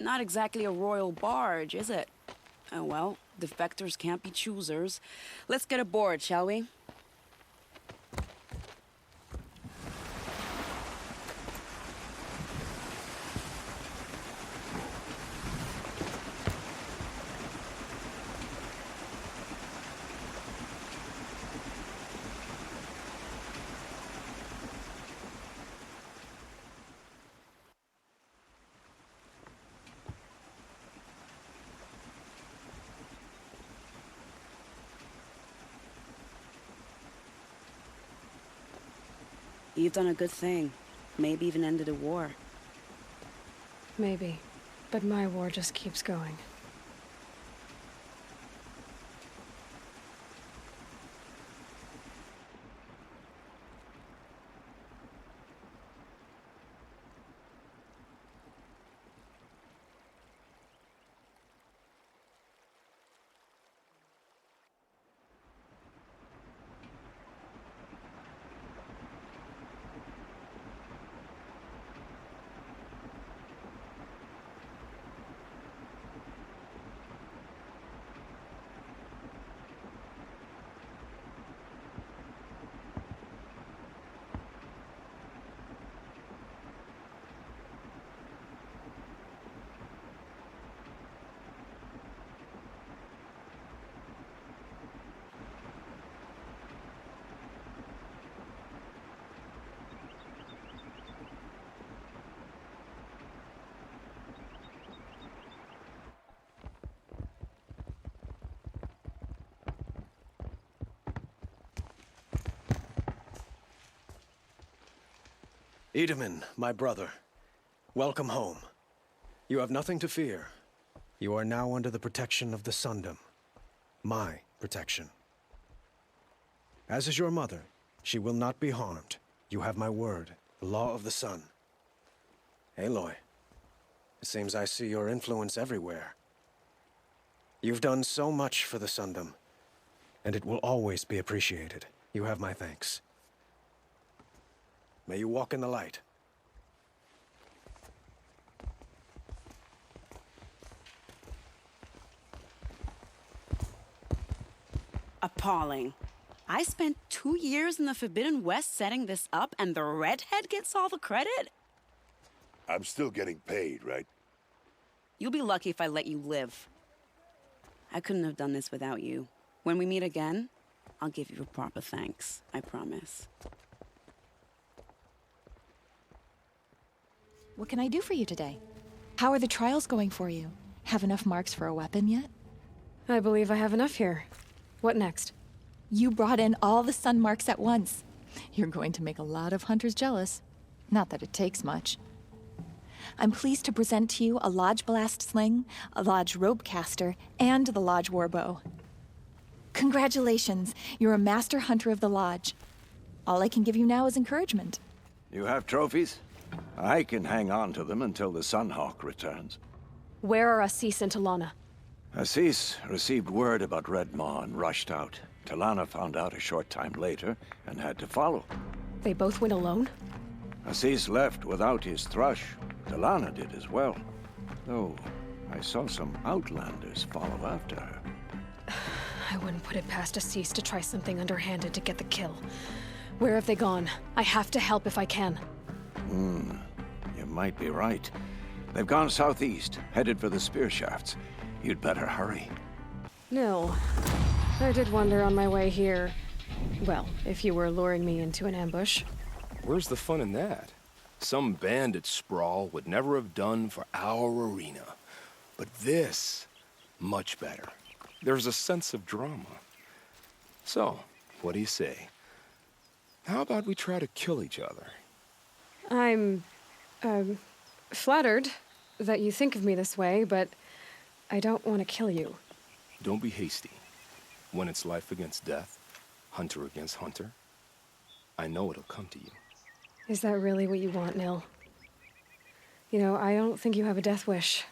Not exactly a royal barge, is it? Oh well, defectors can't be choosers. Let's get aboard, shall we? You've done a good thing. Maybe even ended a war. Maybe. But my war just keeps going. Edaman, my brother, welcome home. You have nothing to fear. You are now under the protection of the Sundom. My protection. As is your mother, she will not be harmed. You have my word, the law of the sun. Aloy, it seems I see your influence everywhere. You've done so much for the Sundom, and it will always be appreciated. You have my thanks. May you walk in the light. Appalling. I spent 2 years in the Forbidden West setting this up, and the redhead gets all the credit? I'm still getting paid, right? You'll be lucky if I let you live. I couldn't have done this without you. When we meet again, I'll give you a proper thanks. I promise. What can I do for you today? How are the trials going for you? Have enough marks for a weapon yet? I believe I have enough here. What next? You brought in all the sun marks at once. You're going to make a lot of hunters jealous. Not that it takes much. I'm pleased to present to you a Lodge Blast Sling, a Lodge Rope Caster, and the Lodge Warbow. Congratulations, you're a Master Hunter of the Lodge. All I can give you now is encouragement. You have trophies? I can hang on to them until the Sunhawk returns. Where are Assis and Talana? Assis received word about Red Maw and rushed out. Talana found out a short time later and had to follow. They both went alone? Assis left without his thrush. Talana did as well. Though I saw some Outlanders follow after her. I wouldn't put it past Assis to try something underhanded to get the kill. Where have they gone? I have to help if I can. You might be right. They've gone southeast, headed for the spear shafts. You'd better hurry. No. I did wonder on my way here. Well, if you were luring me into an ambush. Where's the fun in that? Some bandit sprawl would never have done for our arena. But this, much better. There's a sense of drama. So, what do you say? How about we try to kill each other? I'm, flattered that you think of me this way, but I don't want to kill you. Don't be hasty. When it's life against death, hunter against hunter, I know it'll come to you. Is that really what you want, Nil? You know, I don't think you have a death wish.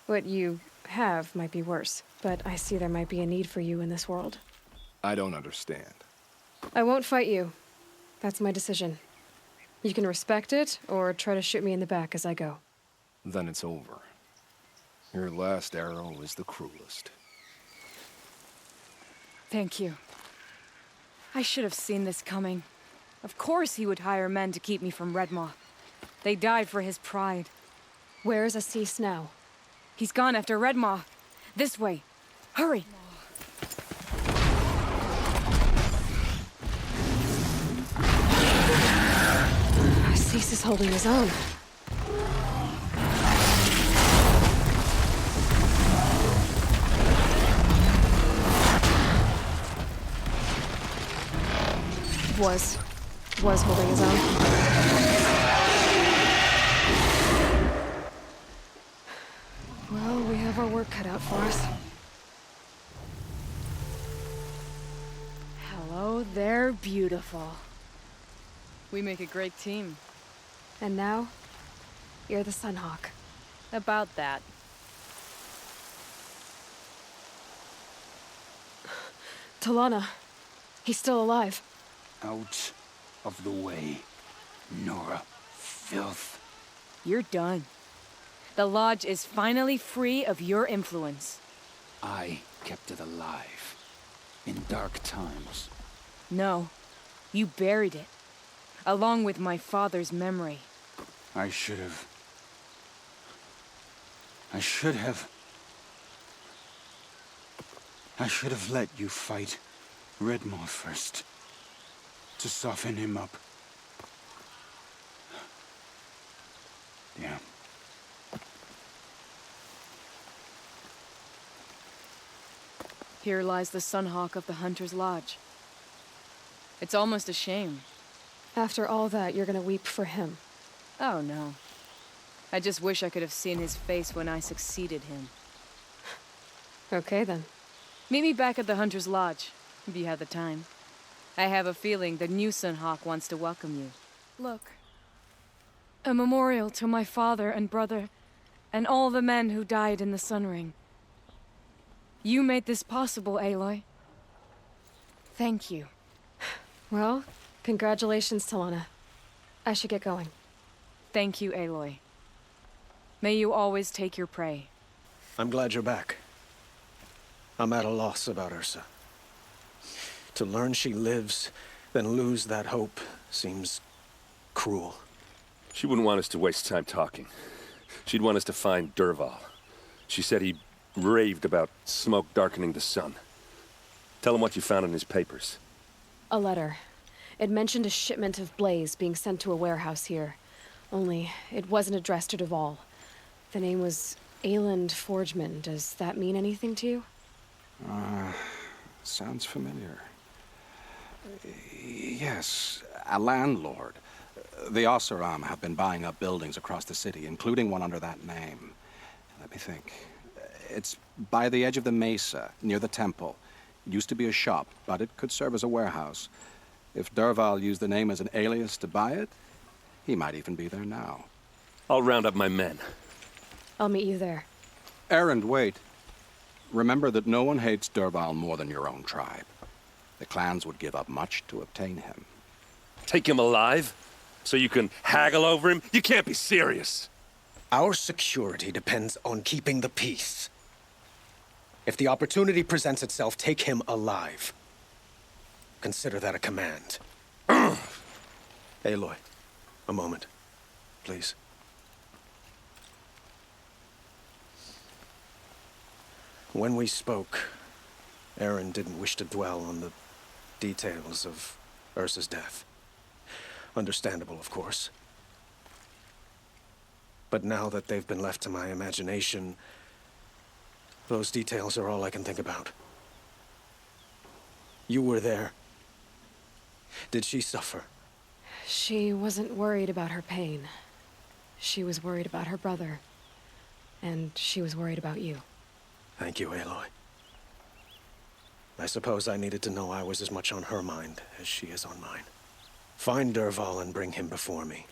What you have might be worse, but I see there might be a need for you in this world. I don't understand. I won't fight you. That's my decision. You can respect it, or try to shoot me in the back as I go. Then it's over. Your last arrow is the cruelest. Thank you. I should have seen this coming. Of course he would hire men to keep me from Redmaw. They died for his pride. Where's Assis now? He's gone after Redmaw. This way. Hurry! Assis is holding his own. Was holding his own. Well, we have our work cut out for us. Hello there, beautiful. We make a great team. And now, you're the Sunhawk. About that. Talana. He's still alive. Out of the way, Nora. Filth. You're done. The Lodge is finally free of your influence. I kept it alive. In dark times. No. You buried it. Along with my father's memory. I should have... I should have let you fight Redmaw first. To soften him up. Yeah. Here lies the Sunhawk of the Hunter's Lodge. It's almost a shame. After all that, you're gonna weep for him. Oh, no. I just wish I could have seen his face when I succeeded him. Okay, then. Meet me back at the Hunter's Lodge, if you have the time. I have a feeling the new Sunhawk wants to welcome you. Look. A memorial to my father and brother, and all the men who died in the Sun Ring. You made this possible, Aloy. Thank you. Well, congratulations, Talana. I should get going. Thank you, Aloy. May you always take your prey. I'm glad you're back. I'm at a loss about Ursa. To learn she lives, then lose that hope, seems cruel. She wouldn't want us to waste time talking. She'd want us to find Dervahl. She said he raved about smoke darkening the sun. Tell him what you found in his papers. A letter. It mentioned a shipment of blaze being sent to a warehouse here. Only, it wasn't addressed to Dervahl. The name was Ayland Forgeman. Does that mean anything to you? Sounds familiar. Yes, a landlord. The Oseram have been buying up buildings across the city, including one under that name. Let me think. It's by the edge of the mesa, near the temple. It used to be a shop, but it could serve as a warehouse. If Dervahl used the name as an alias to buy it, he might even be there now. I'll round up my men. I'll meet you there. Erend, wait. Remember that no one hates Dervahl more than your own tribe. The clans would give up much to obtain him. Take him alive? So you can haggle over him? You can't be serious. Our security depends on keeping the peace. If the opportunity presents itself, take him alive. Consider that a command. Aloy, a moment, please. When we spoke, Erend didn't wish to dwell on the details of Ursa's death. Understandable, of course. But now that they've been left to my imagination, those details are all I can think about. You were there. Did she suffer? She wasn't worried about her pain. She was worried about her brother. And she was worried about you. Thank you, Aloy. I suppose I needed to know I was as much on her mind as she is on mine. Find Dervahl and bring him before me.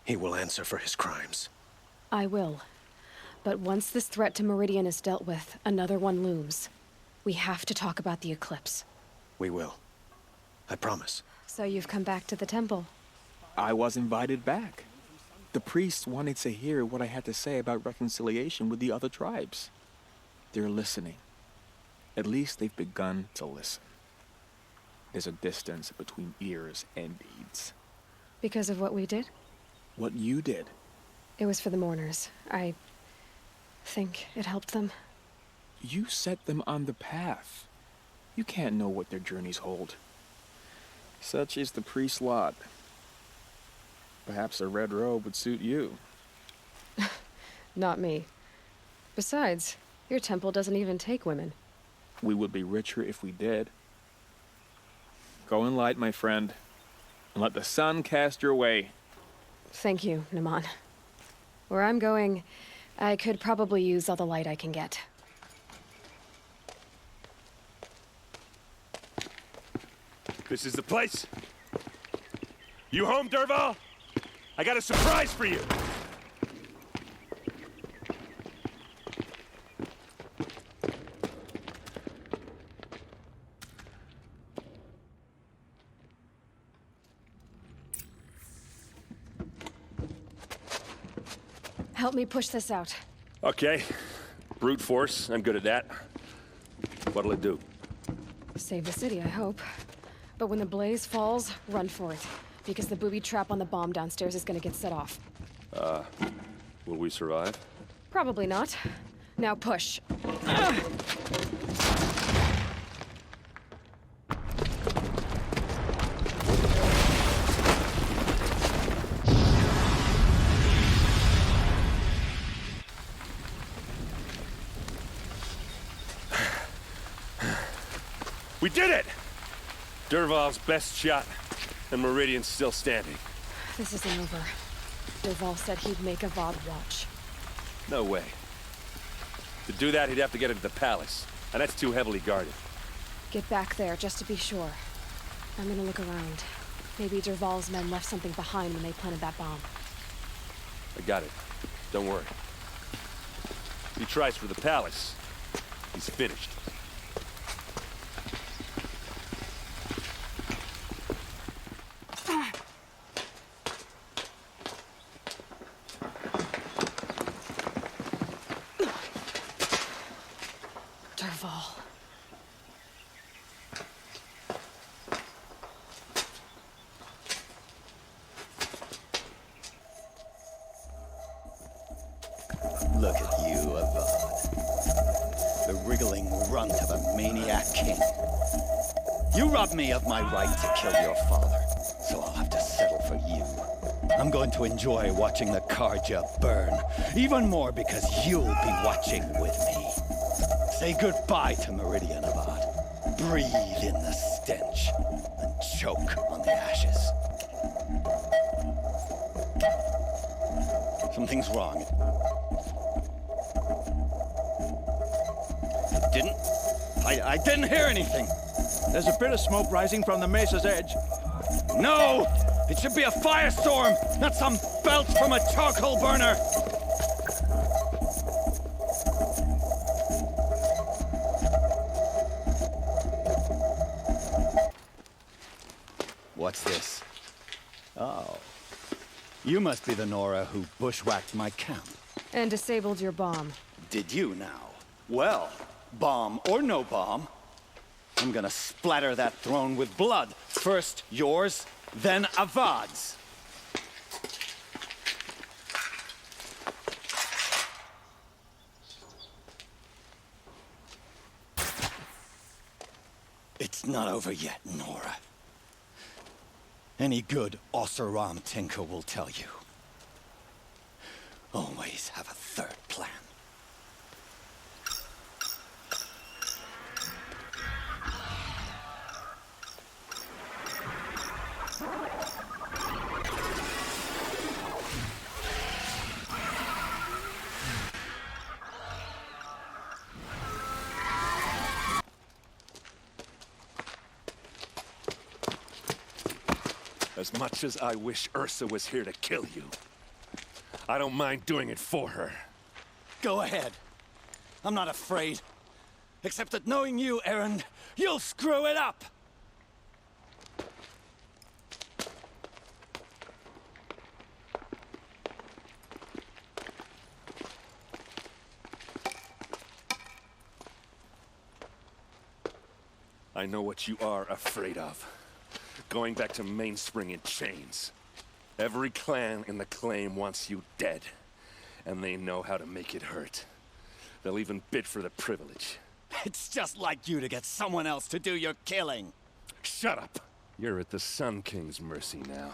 He will answer for his crimes. I will. But once this threat to Meridian is dealt with, another one looms. We have to talk about the eclipse. We will. I promise. So you've come back to the temple. I was invited back. The priests wanted to hear what I had to say about reconciliation with the other tribes. They're listening. At least they've begun to listen. There's a distance between ears and deeds. Because of what we did? What you did. It was for the mourners. I think it helped them. You set them on the path. You can't know what their journeys hold. Such is the priest's lot. Perhaps a red robe would suit you. Not me. Besides, your temple doesn't even take women. We would be richer if we did. Go in light, my friend, and let the sun cast your way. Thank you, Naman. Where I'm going, I could probably use all the light I can get. This is the place. You home, Dervahl? I got a surprise for you. Help me push this out. Okay. Brute force. I'm good at that. What'll it do? Save the city, I hope. But when the blaze falls, run for it. Because the booby trap on the bomb downstairs is gonna get set off. Will we survive? Probably not. Now push. We did it! Dervahl's best shot, and Meridian's still standing. This isn't over. Dervahl said he'd make Avad watch. No way. To do that, he'd have to get into the palace, and that's too heavily guarded. Get back there, just to be sure. I'm gonna look around. Maybe Dervahl's men left something behind when they planted that bomb. I got it. Don't worry. If he tries for the palace, he's finished. Dervahl. Look at you, Avad. The wriggling runt of a maniac king. You robbed me of my right to kill your father, so I'll have to settle for you. I'm going to enjoy watching the Karja burn, even more because you'll be watching with me. Say goodbye to Meridian, Avad. Breathe in the stench and choke on the ashes. Something's wrong. I didn't hear anything. There's a bit of smoke rising from the mesa's edge. No! It should be a firestorm, not some belch from a charcoal burner! What's this? Oh. You must be the Nora who bushwhacked my camp. And disabled your bomb. Did you now? Well, bomb or no bomb, I'm gonna splatter that throne with blood. First yours, then Avad's. It's not over yet, Nora. Any good Oseram tinker will tell you. Always have a third plan. As much as I wish Ursa was here to kill you, I don't mind doing it for her. Go ahead. I'm not afraid. Except that knowing you, Erend, you'll screw it up! I know what you are afraid of. Going back to Mainspring in chains. Every clan in the claim wants you dead. And they know how to make it hurt. They'll even bid for the privilege. It's just like you to get someone else to do your killing. Shut up! You're at the Sun King's mercy now.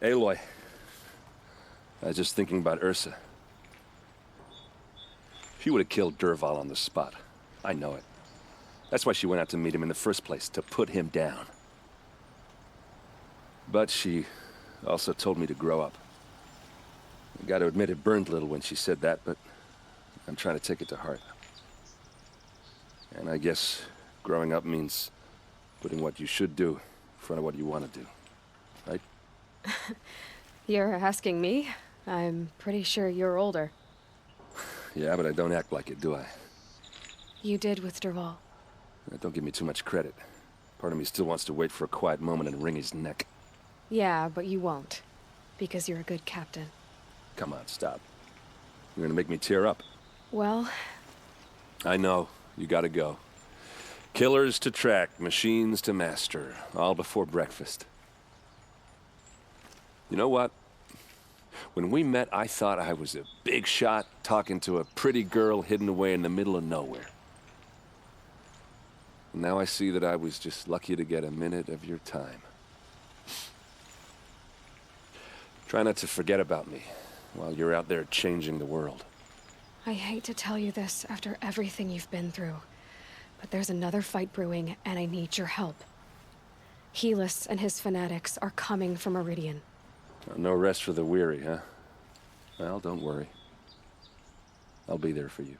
Aloy, I was just thinking about Ursa. She would have killed Dervahl on the spot. I know it. That's why she went out to meet him in the first place, to put him down. But she also told me to grow up. I gotta admit it burned a little when she said that, but I'm trying to take it to heart. And I guess growing up means putting what you should do in front of what you want to do, right? You're asking me? I'm pretty sure you're older. Yeah, but I don't act like it, do I? You did with Dervahl. Don't give me too much credit. Part of me still wants to wait for a quiet moment and wring his neck. Yeah, but you won't. Because you're a good captain. Come on, stop. You're gonna make me tear up. Well... I know. You gotta go. Killers to track, machines to master. All before breakfast. You know what? When we met, I thought I was a big shot talking to a pretty girl hidden away in the middle of nowhere. And now I see that I was just lucky to get a minute of your time. Try not to forget about me while you're out there changing the world. I hate to tell you this after everything you've been through, but there's another fight brewing, and I need your help. Helis and his fanatics are coming from Meridian. No rest for the weary, huh? Well, don't worry. I'll be there for you.